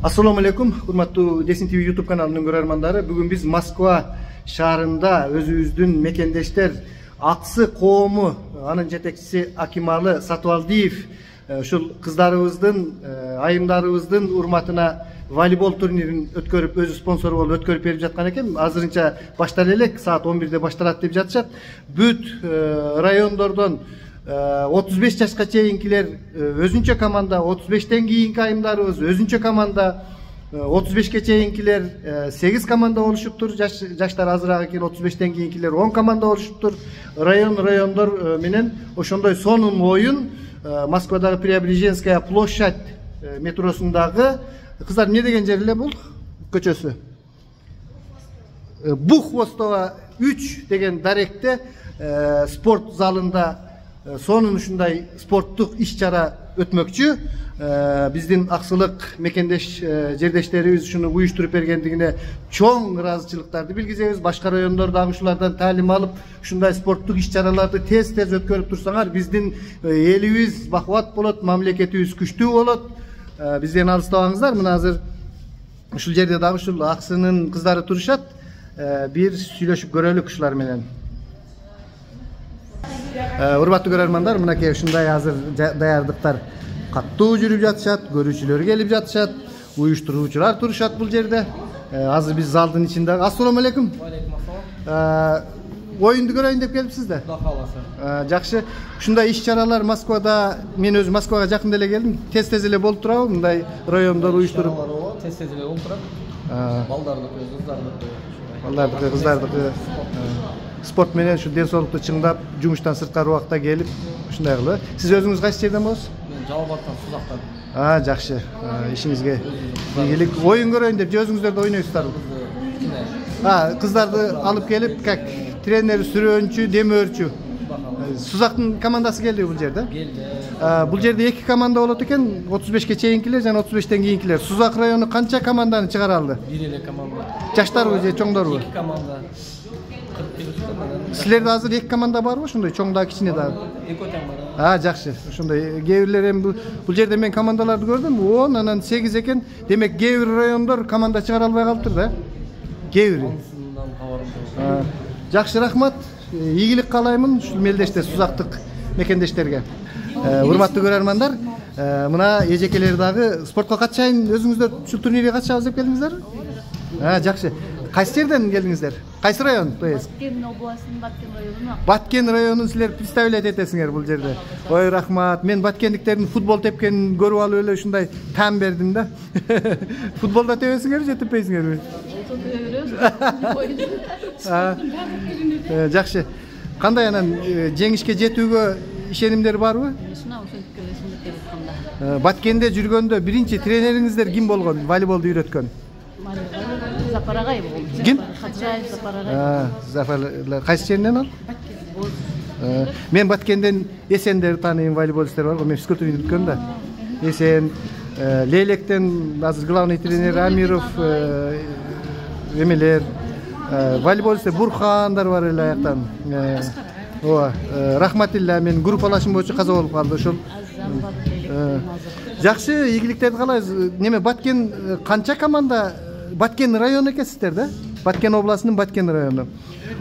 Assalamu alaikum, hurmatlı Desin TV YouTube kanalının görermandары. Bugün biz Moskva şahrında özümüzdün mekendeşler Aksı Koğumu, anın jetekçisi Akimalı Satvaldiyev, şu kızlarımыздın, ayımlarımыздın urmatına voleybol turnirin ötkörüp, özü sponsoru olup ötkörüp verip жатқан eкен. Azırınca başlar elek, saat 11'de başlar dep жатышат. Büt rayondordan 35 yaşka çeyinkiler özünçe komanda, 35'ten keyinki ayımlarımız özünçe komanda, 35'ke çeyinkiler 8 komanda oluşuptur. Yaşlar azırağı eкен 35'ten keyinkiler 10 komanda oluşuptur. Rayondor menen oşondoy sonun oyun Moskvadagı Преображенская площадь metrosundagı kızlar ne degen жериле бул көчөсү Bukhvostova 3 degen darekte sport zalında sonun uşunday sportluk iş-çara ötmökçü. Bizdin aksılık mekendeş жерdeşlerimiz şunu uyuşturup bergendigine çoğun razıçılıklardı bilgizemiz. Başka rayonlarda uşulardan talim alıp şunday sportluk iş-çaralardı tez ötkörüp tursaňar bizdin elimiz bakıvat bolat, mamleketimiz güçlü bolat. Bizden alыстабаңыздар. Mına hazır uşul jerde dagы uşul Aksынын kızları turuşat. Bir süйлөшүp görölük uşular menen. Urbatlı görermanlar, mınakey uşunday hazır dayardıklar kattуу жүрүп жатышат, көрүүчүлөр келип жатышат, уюштуруучулар турушат бул жерде. Азыр биз залдын ичинде. Assalamu alaikum. Oyundu göreyim деп келипсиz да? Кудай кааласа. Жакшы. Ушундай иш-чаралар Москвада, мен өзү Москвага жакында эле келдим. Тез эле болуп турабы? Мындай райондор уюштуруп. Тез эле болуп турат. Балдардыкы, кыздардыкы. Sport менен şu ден соолукту чыңдап, жумуштан сырткары убакта келип, ушундай кылып. Сиз өзүңүз кайсы жерден болосуз? Мен Жалалбаттан, Сузактан. Жакшы. Ишиңизге ийгилик. Оюн көрөйүн деп өзүңүздөр да ойнойсуздарбы? Кыздарды алып келип, как тренер, сүрөөнчү, демөөрчү. Сузактын командасы келди бул жерде. Келди. Бул жерде 2 команда болот экен, 35ке чейинкилер жана 35тен кийинкилер. Сузак району канча команданы чыгара алды? Бир эле команда. Жаштарбы же чоңдорбу? 2 команда. Силерде азыр 2 команда барбы? Ошондой чоң да кичине да. Экотен бар. Жакшы. Ошондой кээ эми бул жерде мен командаларды көрдүм. 10 анан 8 экен. Демек кээ бир райондор команда чыгара албай калыптыр да. Кээ бири. Жакшы, рахмат. Ийгилик каалаймын ушул мелдеште Сузактык мекендештерге. Урматтуу көрөрмандар, мына эжекелер дагы спортко катышайын, өзүңүздөр ушул турнирге катышабыз деп келдиңиздерби? Жакшы. Кайсы жерден келдиңиздер? Кайсы район? Баткен областынын Баткен району. Баткен районун силер представлять этесиңер бул жерде. Ой, рахмат. Мен баткендиктердин футбол тепкенин көрүп алып эле ушундай таам бердим да. Футболда тебесиңерби же теппейсиңерби? Жакшы. Кандай анан жеңишке жетүүгө ишенимдер барбы? Баткенде жүргөндө биринчи тренериңиздер ким болгон? Волейболду үйрөткөн? Zafer Agay bu. Kim? Hacı Zafer Agay. Zafer, kaysı жеринен ал? Мен Баткенден Эсендерди тааныйм, волейболисттер бар го. Мен физкультура үйрөткөм да. Эсен, Лейлектен азыр главный тренер Амиров, эмелер, волейболисттер Бурхандар бар эле аяктан. Рахматилла, мен группалашым боюнча каза болуп калды ошол. Жакшы, ийгиликтерди каалайбыз. Неме Баткен канча команда? Баткен району экенсиздер да? Баткен областынын Баткен району.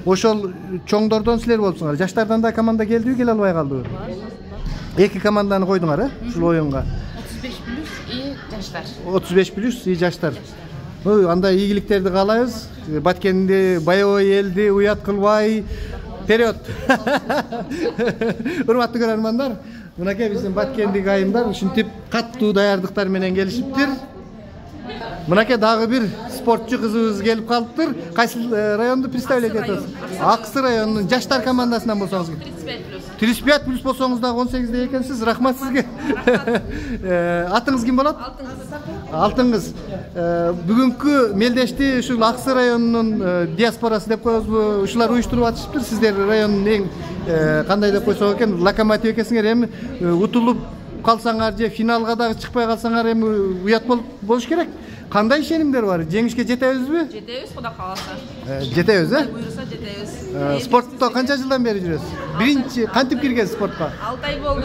Ошол чоңдордон силер болупсуңар. Жаштардан да команда келдиби, келе албай калдыбы? 2 команданы койдуңар, ушул оюнга. 35 плюс и жаштар. 35 плюс и жаштар. Андай ийгиликтерди каалайбыз. Баткенди боевой элди уят кылбай. Вперед! Урматтуу көрөрмандар, мынакей биздин Баткендик айымдар ушинтип каттуу даярдыктар менен келишиптир. Мынакей дагы бир спортчу кызыбыз келип калыптыр. Кайсы районду представлять этесиз? Аксы районунун жаштар командасынан болсоңуз. 35 плюс болсоңуз дагы 18де экенсиз. Рахмат сизге. Атыңыз ким болот? Алтыңыз. Бүгүнкү мелдешти ушул Аксы районунун диаспорасы деп коебузбу? Ушулар уюштуруп атышыптыр. Сиздер райондун эң кандай деп койсок экен, локомотив экенсиңер. Эми утулуп калсаңар же финалга дагы чыкпай калсаңар эми уят болуш керек. Кандай ишенимдер бар? Жеңишке жетебизби? Жетебиз, Кудай кааласа. Жетебиз, Буйруса жетебиз. Спортто канча жылдан бери жүрөсүз? Биринчи кантип киргенсиз спортко? 6 ай болду.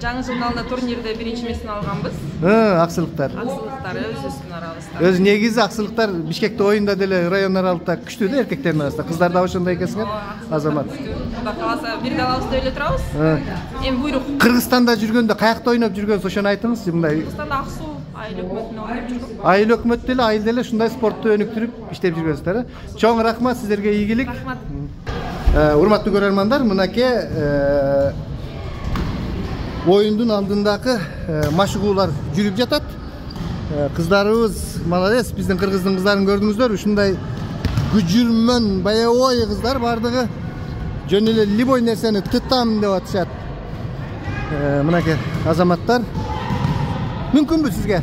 жаңы жылдын алдында турнирде биринчи месини алганбыз. Аксылыктар. Аксылыктар өзүбүздүн арабызда. Өз негизи аксылыктар Бишкекте оюнда деле район аралыкта күчтүү да эркектердин арасында. Кыздар да ошондой экенсиңер. Азамат. Кудай кааласа бирге алабыз деп эле турабыз. Эми буйрук. Кыргызстанда жүргөндө каякта ойноп жүргөнсүз, ошону айтыңызчы мындай. Кыргызстанда Ак Суу айыл өкмөтүнө ойноп жүргөм. Айыл өкмөт деле, айыл деле ушундай спортду өнүктүрүп иштеп жүргөнсүздөр. Чоң рахмат сиздерге, ийгилик. Рахмат. Урматтуу көрөрмандар, мынакей оюндун алдындагы машыгуулар жүрүп жатат. Кыздарыбыз молодец, биздин кыргыздын кыздарын көрдүңүздөр. Ушундай күжүрмөн, боевой кыздар бардыгы. Жөн эле любой нерсени тытам деп атышат. Мынакей азаматтар. Мүмкүнбү сизге?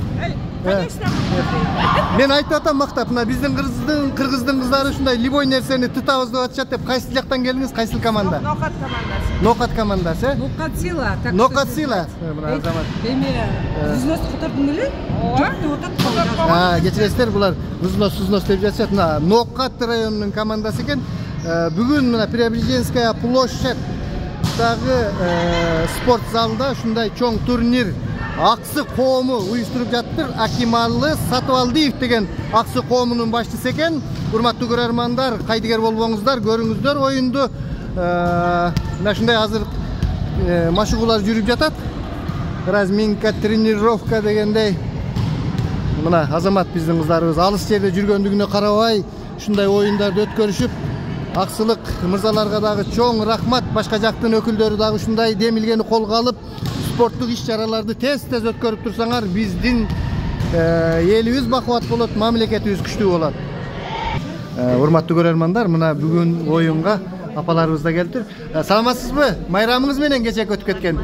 Мен айтып атам мактап, мына биздин кыргыздын кыздары ушундай любой нерсени тытабыз деп атышат деп. Кайсы жактан келдиңиз? Кайсы команда? Нокат командасы. Нокат командасы. Нокат сила. Нокат сила. Мына азамат. Эми взнос котурдуң эле? Жок, Кечиресиздер, булар взнос деп жатышат. Мына Нокат районунун командасы экен. Бүгүн мына Преображенская площадь спорт залында ушундай чоң турнир Аксы коому уюштуруп жатыр. Акималы Сатыбалдиев деген Аксы коомунун башчысы экен. Урматтуу көрөрмандар, кайдыгер болбоңуздар, көрүңүздөр оюнду. Мына ушундай азыр машыгуулар жүрүп жатат. Разминка, тренировка дегендей. Мына азамат биздин кыздарыбыз алыс жерде жүргөндүгүнө карабай ушундай оюндарды өткөрүшүп, аксылык мырзаларга дагы чоң рахмат. Башка жактын өкүлдөрү дагы ушундай демилгени колго алып, спорттук иш-чараларды тез-тез өткөрүп турсаңар, биздин элибиз бакубат болот, мамлекетибиз күчтүү болот. Урматтуу көрөрмандар, мына бүгүн оюнга апаларыбыз да келиптир. Саламатсызбы? Майрамыңыз менен кечек өтүп кеткен.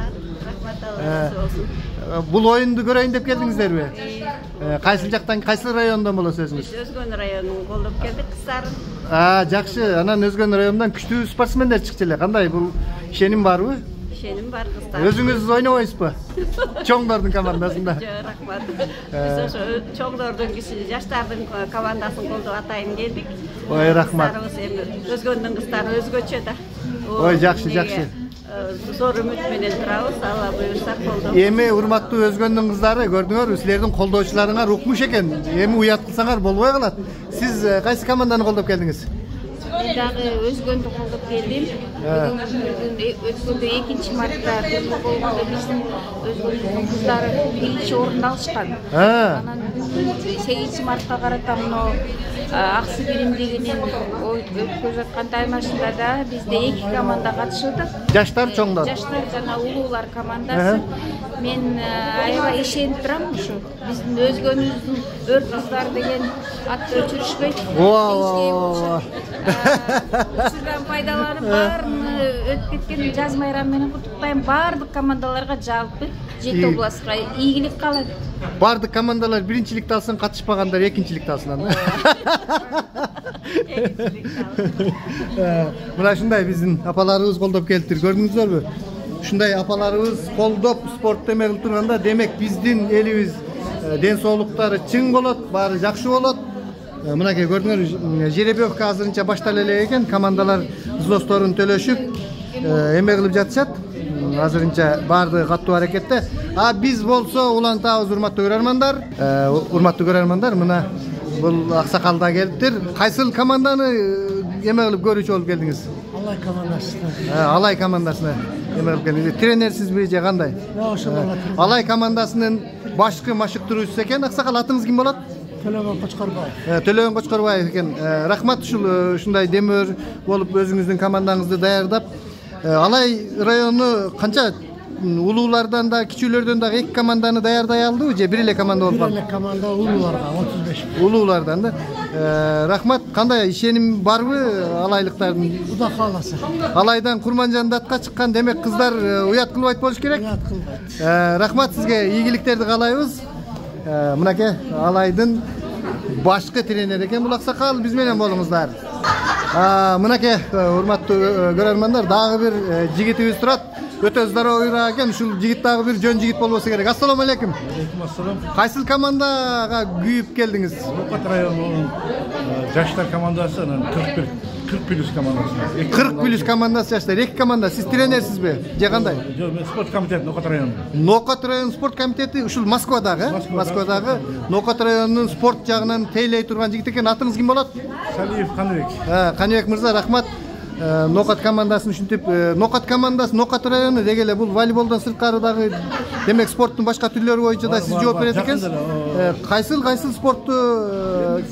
Бул оюнду көрөйүн деп келдиңиздерби? Кайсы жактан, кайсы райондон болосуз өзүңүз? Өзгөн районунун колдоп келдик кыздарын. Жакшы. Анан Өзгөн районунан күчтүү спортсмендер чыкчу эле. Кандай, бул ишеним барбы? Ишеним бар кыздар. Өзүңүз ойнобойсузбу? Чоңдордун командасында. Жок, рахмат. Биз ошо чоңдордун жаштардын командасын колдоп атайын келдик. Ой, рахмат. Өзгөндүн кыздары өзгөчө да. Ой, жакшы. Зор үмүт менен турабыз, Алла буйрса колдоп. Эми урматтуу Өзгөндүн кыздары, көрдүңөр, силердин колдоочуларыңар укмуш экен. Эми уят кылсаңар болбой калат. Сиз кайсы команданы колдоп келдиңиз? Мен дагы Өзгөндү колдоп келдим. Өткөндө 2-мартта болгондо биздин Өзгөндүн кыздары 1-орунду алышкан. Анан 8-мартка карата мына Аксы биримдигинин өткөрүп аткан таймашында да бизде 2 команда катышылды. Жаштар, чоңдор. Жаштар жана улуулар командасы. Мен аябай ишенип турам ушу. Биздин Өзгөнүбүздүн өр кыздар деген атты өчүрүшпөйт. Ушудан пайдаланып баарын өтүп кеткен жаз майрамы менен куттуктайм. Баардык командаларга жалпы 7 областка ийгилик каалайм. Баардык командалар биринчиликти алсын, катышпагандар экинчиликти алсын. Мына ушундай биздин апаларыбыз колдоп келиптир, көрдүңүздөрбү? Ушундай апаларыбыз колдоп спортту эме кылып турганда, демек биздин элибиз ден соолуктары чың болот, баары жакшы болот. Мынакей көрдүңөр, жеребьевка азырынча башталып эле экен, командалар взносторун төлөшүп эме кылып жатышат. Азырынча баардыгы каттуу аракетте. Биз болсо улантабыз, урматтуу көрөрмандар. Урматтуу көрөрмандар, мына бул аксакал да келиптир. Кайсыл команданы эме кылып көрүүчү болуп келдиңиз? Алай командасына. Алай командасына эме кылып келдиңиз. Тренерсизби же кандай? Ошол. Алай командасынын башкы машыктыруучусу экен. Аксакал, атыңыз ким болот? Төлөгөн Кочкорбаев. Төлөгөн Кочкорбаев экен. Рахмат, ушундай демөр болуп өзүңүздүн командаңызды даярдап. Алай району канча улуулардан да, кичүүлөрдөн да 2 команданы даярдай алдыбы же бир эле команда болуп калды? Бир эле команда улууларга 35. Улуулардан да. Рахмат, кандай ишеним барбы алайлыктардын? Кудай кааласа. Алайдан Курманжан датка чыккан, демек кыздар уят кылбайт болуш керек. Уят кылбайт. Рахмат сизге, ийгиликтерди каалайбыз. Мынакей алайдын башкы тренери экен бул аксакал, биз менен болуңуздар. Мынакей урматтуу көрөрмандар, дагы бир жигитибиз турат. Өтө здоровый экен, ушул жигит дагы бир жөн жигит болбосо керек. Ассалому алейкум. Алейкум ассалам. Кайсыл командага күйүп келдиңиз? Нокат районунун жаштар командасы, 40 плюс командасы. 40 плюс командасы жаштар. Эки команда. Сиз тренерсизби? Же кандай? Жок, мен спорт комитети Нокат району. Нокат район спорт комитети ушул Москвадагы, Москвадагы Нокат районунун спорт жагынан тейлей турган жигит экен. Атыңыз ким болот? Салиев Каныбек. Каныбек мырза, рахмат. Нокат командасын ушинтип, Нокат командасы Нокат району деги эле бул волейболдон сырткары дагы демек спорттун башка түрлөрү боюнча да сиз жооп берет экенсиз. Кайсыл спортту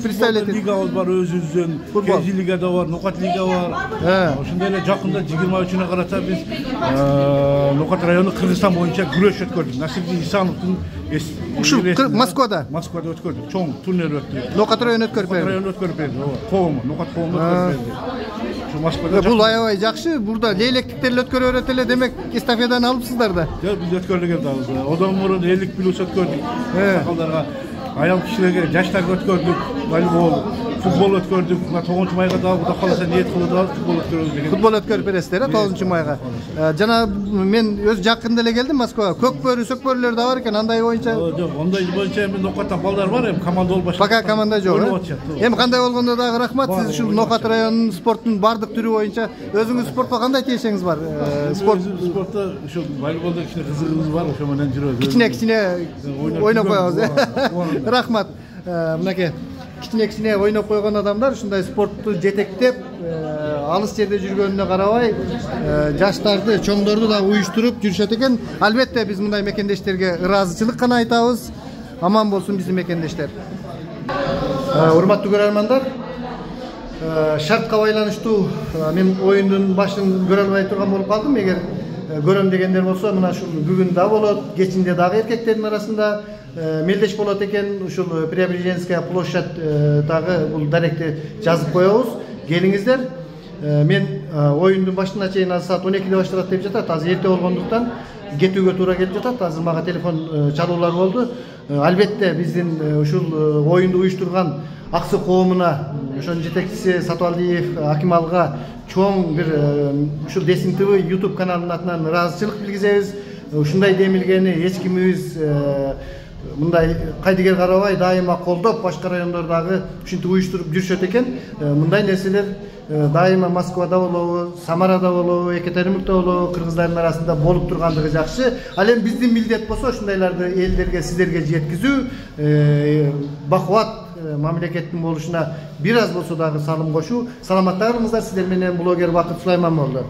представлять этет? Лига бар өзүбүздөн, Кези лигада бар, Нокат лига бар. Ошондой эле жакында 23-уна карата биз Нокат району Кыргызстан боюнча күрөш өткөрдүк. Насирдин Исановдун ушул Москвада өткөрдүк. Чоң турнир өттү. Нокат району өткөрүп берди. Район өткөрүп берди. Коому, Нокат коому өткөрүп берди. Бул аябай жакшы. Бурда лейлектиктер өткөрүп берет эле, демек эстафетаны алыпсыздар да. Жок, биз өткөрдүк атабыз. Одан мурун 50 плюс өткөрдүк. Сакалдарга, аял кишилерге, жаштарга өткөрдүк. Волейбол, футбол өткөрдүк. 9 майга да Кудай кааласа ниет кылып футбол өткөрөбүз деген. Футбол өткөрүп бересиздер, 9 майга. Жана мен өз жакында эле келдим Москвага. Көкбөрү, сөкбөрүлөр да бар экен, андай боюнча. Жок, ондай боюнча эми Нокаттан балдар бар, эми команда болуп баштады. Пока команда жок. Эми кандай болгондо дагы рахмат. Сиз ушул Нокат районунун спорттун бардык түрү боюнча өзүңүз спортко кандай тиешеңиз бар? Спортто ушул волейболдо кичине кызыгыбыз бар, ошо менен жүрөбүз. Кичине ойноп коебуз. Рахмат. Мынакей кичине ойноп койгон адамдар ушундай спортту жетектеп, алыс жерде жүргөнүнө карабай, жаштарды, чоңдорду да уюштуруп жүрүшөт экен. Албетте биз мындай мекендештерге ыраазычылык гана айтабыз. Аман болсун биздин мекендештер. Урматтуу көрөрмандар, шартка байланыштуу мен оюндун башын көрө албай турган болуп калдым. Эгер көрөм дегендер болсо, мына ушул бүгүн да болот, кечинде дагы эркектердин арасында мелдеш болот экен. Ушул Преображенская площадь дагы бул даректи жазып коебуз. Келиңиздер. Мен оюндун башына чейин азыр саат 12-де башталат деп жатат. Азыр эрте болгондуктан кетүүгө туура келип жатат. Азыр мага телефон чалуулар болду. Албетте биздин ушул оюнду уюштурган Аксы коомуна, ошонун жетекчиси Сатыбалдиев Акималга чоң бир ушул Десин ТВ YouTube каналынын атынан ыраазычылык билгизебиз. Ушундай демилгени эч кимибиз мындай кайдыгер карабай дайыма колдоп, башка райондордагы ушинтип уюштуруп жүрүшөт экен. Мындай нерселер дайыма Москвада болобу, Самарада болобу, Екатеринбургда болобу, кыргыздардын арасында болуп тургандыгы жакшы. Ал эми биздин милдет болсо ушундайларды элдерге, сиздерге жеткизүү, бакубат мамлекеттин болушуна бир аз болсо дагы салым кошуу. Саламатта калыңыздар. Сиздер менен блогер Бакыт Сулайман болду.